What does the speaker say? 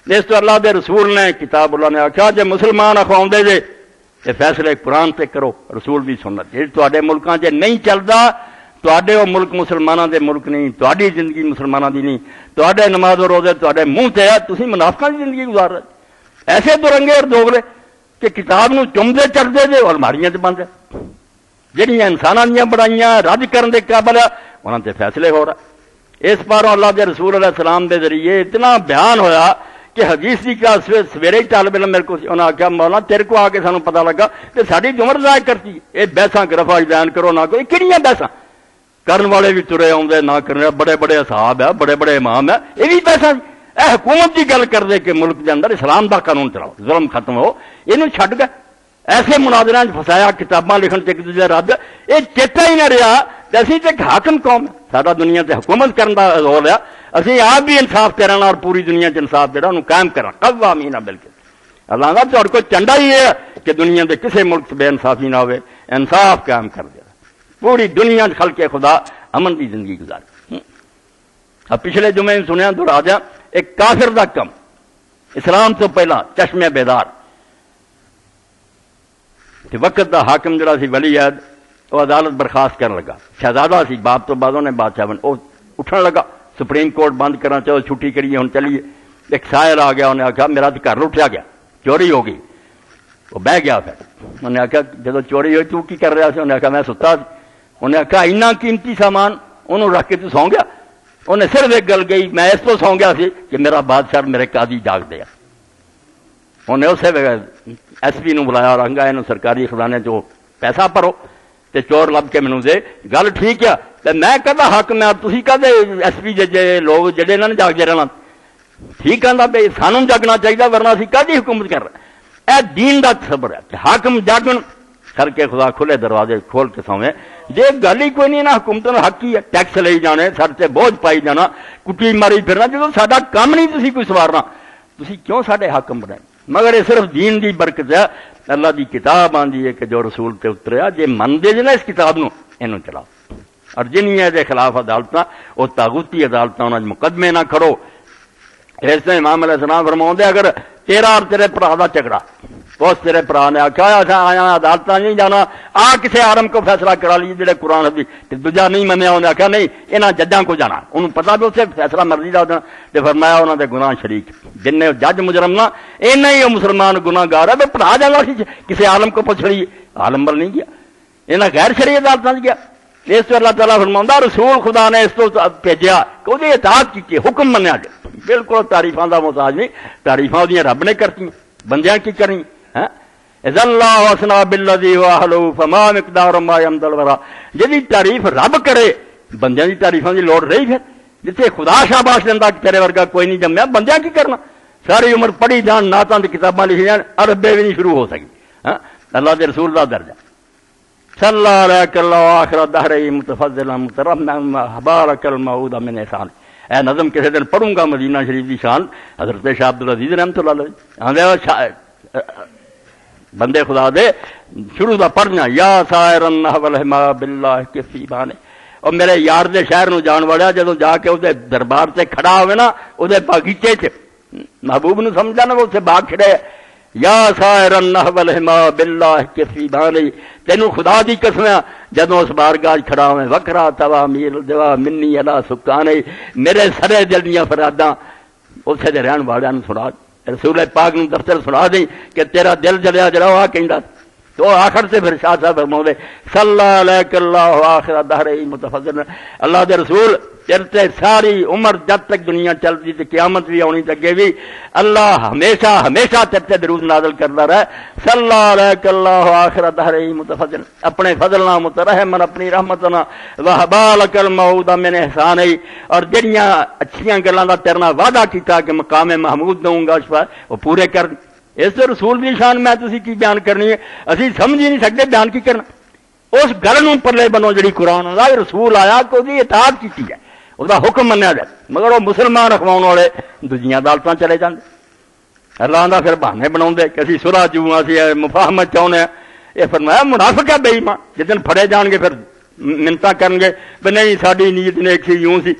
اس تو اللہ دے رسول نے کتاب اللہ نے آخیا جے مسلمان اخواؤندے جے تے فیصلے قرآن تے کرو، رسول دی سنت جی تواڈے ملکاں چ نہیں چلدا، تواڈے وہ ملک مسلماناں دے ملک نہیں، تواڈی زندگی مسلماناں دی نہیں، تواڈے نماز و روزے تواڈے منہ تے ہے، تسی منافقاں دی زندگی گزار رہے ایسے درنگے اور دوگلے کہ کتاب نو چمدے چڑھدے جے اور الماریاں تے بند ہے، جہڑیاں انساناں دیاں بڑائیاں رد کرن دے قابل ہے انہاں تے فیصلے ہو رہا۔ اس پاروں اللہ دے رسول علیہ السلام دے ذریعے اتنا بیان ہویا کہ حدیث کی کلاس سویرے ہی طالب علم میرے کو انہوں نے آخیا مولانا تیرے کو آ کے سانو پتا لگا کہ ساری عمر ضائع کرتی یہ بحثاں رفع بیان کرو نہ کوئی کہڑیاں بحثاں کرن والے بھی ترے آؤندے نہ کرنے بڑے بڑے اصحاب ہے بڑے بڑے امام ہے یہ بھی بحثاں اے حکومت کی گل کر دے کہ ملک کے اندر اسلام دا قانون چلاؤ ظلم ختم ہو یہ چھڈ گئے ایسے مناظرات فسایا کتاباں لکھن سے ایک دوسرے رد یہ چیتا ہی نہ رہا کہ اسی تے حاکم قوم سارا دنیا تے حکومت کرن دا رول ہے اسی آپ بھی انصاف تے رہنا اور پوری دنیا چ انصاف جہاں انہوں قائم کرنا قوامین بالکل اللہ کا تو کوئی چنڈا ہی ہے کہ دنیا کے کسی ملک سے بے انصافی نہ ہوئے انصاف قائم کر دے پوری دنیا خلق خدا امن کی زندگی گزار۔ اب پچھلے جمعے سنیا دوڑا دیا ایک کافر دا کم اسلام تو پہلا چشمے بیدار وقت دا حاکم جڑا سی ولی عہد وہ عدالت برخاست کرنے لگا شہزادہ سی باپ تو بعد نے بادشاہ بن وہ اٹھن لگا سپریم کورٹ بند کرنا چاہو چھٹی کریے ہوں چلیے ایک سائر آ گیا انہیں آخیا میرا تو گھر لٹیا گیا چوری ہو گئی وہ بہ گیا پھر انہیں آخیا جب چوری ہوئی تو کی کر رہا سی انہیں آخیا میں ستا انہیں آخیا اتنا قیمتی سامان انہوں رکھ کے تو سو گیا انہیں صرف ایک گل گئی میں اس تو سو گیا سی کہ میرا بادشاہ میرے قاضی جاگ دیا انہیں اسے ایس پی نو بلایا رنگا یہ سرکاری خزانے چ پیسہ بھرو تے چور لب کے مینوں دے گل ٹھیک ہے تے میں کہدا حق میں تسی کہدے ایس پی جے لوگ جڑے انہاں نے جاگدے رہنا ٹھیک ہے بھائی سانوں جاگنا چاہیے ورنہ اسی کدی حکومت کر رہے اے دین دا صبر ہے کہ حاکم جاگن کر کے خدا کھلے دروازے کھول کے سویں جے گل ہی کوئی نہیں نا حکومت دا حق ہی ہے ٹیکس لئی جانے سر تے بوجھ پائی جانا کٹی ماری پھرنا جدوں ساڈا کام نہیں تسی کوئی سوارنا تسی کیوں ساڈے حاکم بنائے مگر یہ صرف دین دی برکت ہے اللہ دی کتاب آندی ہے کہ جو رسول تے اتریا جے من دے جنا اس کتاب نو اینو چلاؤ اور جنیاں دے خلاف عدالتاں او طاغوتی عدالتاں انہاں مقدمے نہ کرو اس نے امام علیہ السلام فرماؤندے اگر تیرا اور تیرے بھرا دا جھگڑا اس تیرے بھرا نے آخیا آیا عدالتاں نہیں جانا آ کسے عالم کو فیصلہ کرا لیجیے جڑے قرآن حدیث تے دوجا نہیں منیا انہیں آخیا نہیں انہاں ججاں کو جانا انہوں پتا بھی اسے فیصلہ مرضی دا دینا تے فرمایا انہاں دے گناہ شریک جن نے جج مجرم نہ اینا ہی مسلمان گناہ گار ہے پڑھا جانا سی کسی عالم کو پوچھ لیے عالم بل نہیں گیا انہاں غیر شرعی عدالتاں گیا اس تو اللہ تعالیٰ فرماؤندا رسول خدا نے اس تو بھیجیا کہ وہ اطاعت کی حکم منیا جائے بالکل تعریفاں دا محتاج نہیں تعریفاں اودیاں رب نے کرتی بندیاں کی کرنی ہاں اذا اللہ وسنا بالذی واہلو فما مقدار ما یمد الورا جدی تعریف رب کرے بندیاں دی تعریفاں دی لوڑ رہی پھر جتھے خدا شاباش دیندا کہ تیرے ورگا کوئی نہیں جمیا بندیاں کی کرنا ساری عمر پڑھی جان نعتاں دی کتاباں لکھی جان عربے بھی نہیں شروع ہو سکی ہاں اللہ دے رسول دا درجہ صلی اللہ علیہ اللہ آخر دہر متفضلا مترحما بارک المعود من احسان اے نظم کسی دن پڑھوں گا مدینہ شریف دی شان حضرت شاہ عبدالعزیز رحمۃ اللہ علیہ بندے خدا دے شروع دا پڑھنا یا سائر النحو والحما باللہ کفی بانے اور میرے یار دے شہر نو جان والا جدوں جا کے اسے دربار سے کھڑا ہوئے نا اسے باغیچے چ محبوب نو سمجھا نا وہ اسے باغ کھڑے یا سائر النحو والحما باللہ کفی بانے تینوں خدا دی قسم جدوں اس بارگاہ کھڑا ہوئے وکرا توا میل دوا منی الا سکانے میرے سرے دل دیاں فراداں اسے دے رہن والے نو سنا رسول پاک نو دفتر سنا دیں کہ تیرا دل جلیا جڑا ہوا کہندا تو آخر سے پھر شاہ صاحب فرماؤندے صلی اللہ علیہ اللہ آخر دہر متفضل اللہ دے رسول چلتے ساری عمر جب تک دنیا چلتی تھی قیامت بھی آنی تک بھی اللہ ہمیشہ ہمیشہ تیرے درود نازل کرتا رہے صلی اللہ علیہ اللہ آخر دہر متفضل اپنے فضل نہ مترحمن اپنی رحمت نہ وہبالک المعود من احسان اور جڑیاں اچھیاں گلاں دا تیرنا وعدہ کیتا کہ مقام محمود دوں گا شفا وہ پورے کر اس رسول کی شان میں تسی کی بیان کرنی ہے اسی سمجھ ہی نہیں سکتے بیان کی کرنا اس گل نوں پلے بنو جڑی قرآن دا رسول آیا کہ وہ اطاعت کیتی ہے اس کا حکم منیا جائے مگر وہ مسلمان رکھواؤن والے دوجیاں عدالتاں چلے جاندے اللہ دا پھر بہانے بناؤندے کہ اسی صلح چوں اسی مفاہمت چاہنے ہیں یہ فرمایا منافق ہے بے ایمان جس دن پھڑے جان گے پھر منتاں کرن گے کہ نہیں ساڈی نیت نیک سی یوں سی